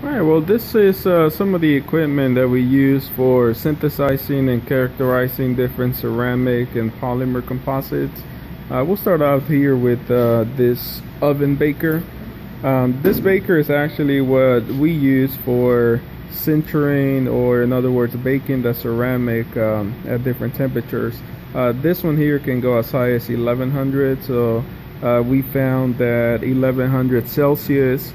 Alright, well this is some of the equipment that we use for synthesizing and characterizing different ceramic and polymer composites. We'll start out here with this oven baker. This baker is actually what we use for sintering, or in other words baking the ceramic at different temperatures. This one here can go as high as 1100, so we found that 1100 Celsius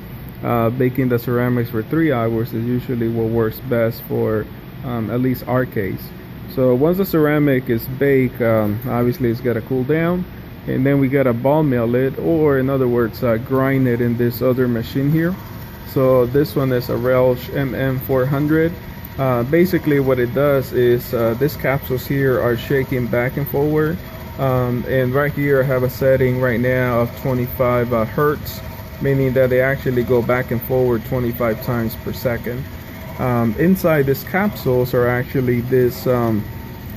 baking the ceramics for 3 hours is usually what works best for at least our case. So once the ceramic is baked, obviously it's got to cool down, and then we got to ball mill it, or in other words grind it in this other machine here. So this one is a Relch MM400. Basically what it does is these capsules here are shaking back and forward, and right here I have a setting right now of 25 hertz, meaning that they actually go back and forward 25 times per second. Inside these capsules are actually this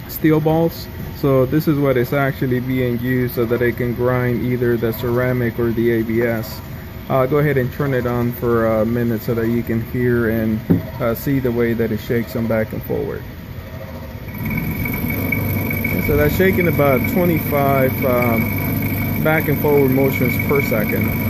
steel balls. So this is what is actually being used so that they can grind either the ceramic or the ABS. Go ahead and turn it on for a minute so that you can hear and see the way that it shakes them back and forward. So that's shaking about 25 back and forward motions per second.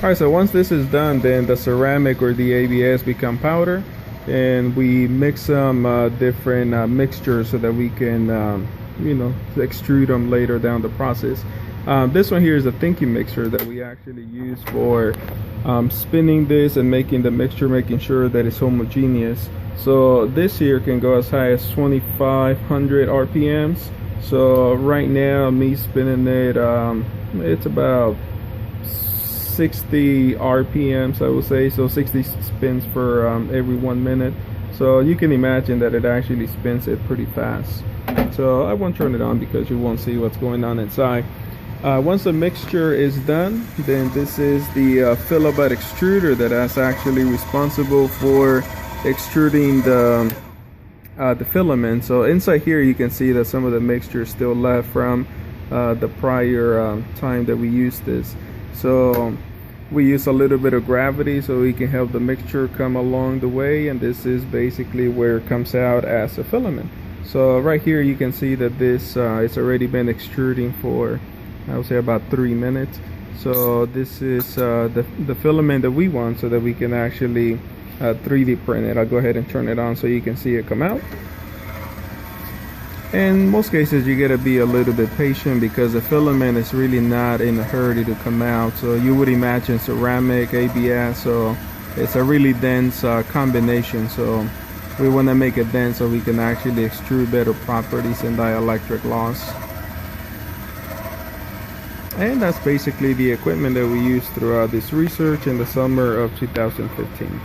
Alright, so once this is done, then the ceramic or the ABS become powder, and we mix some different mixtures so that we can extrude them later down the process. This one here is a thinking mixer that we actually use for spinning this and making the mixture, making sure that it's homogeneous. So this here can go as high as 2500 RPMs. So right now me spinning it, it's about 60 RPMs, I would say, so 60 spins for every 1 minute. So you can imagine that it actually spins it pretty fast. So I won't turn it on because you won't see what's going on inside. Once the mixture is done, then this is the filament extruder that is actually responsible for extruding the filament. So inside here you can see that some of the mixture is still left from the prior time that we used this. So we use a little bit of gravity so we can help the mixture come along the way, and this is basically where it comes out as a filament. So right here you can see that this it's already been extruding for, I would say, about 3 minutes. So this is the filament that we want so that we can actually 3D print it. I'll go ahead and turn it on so you can see it come out. In most cases you gotta be a little bit patient because the filament is really not in a hurry to come out. So you would imagine ceramic, ABS, so it's a really dense combination. So we want to make it dense so we can actually extrude better properties and dielectric loss. And that's basically the equipment that we used throughout this research in the summer of 2015.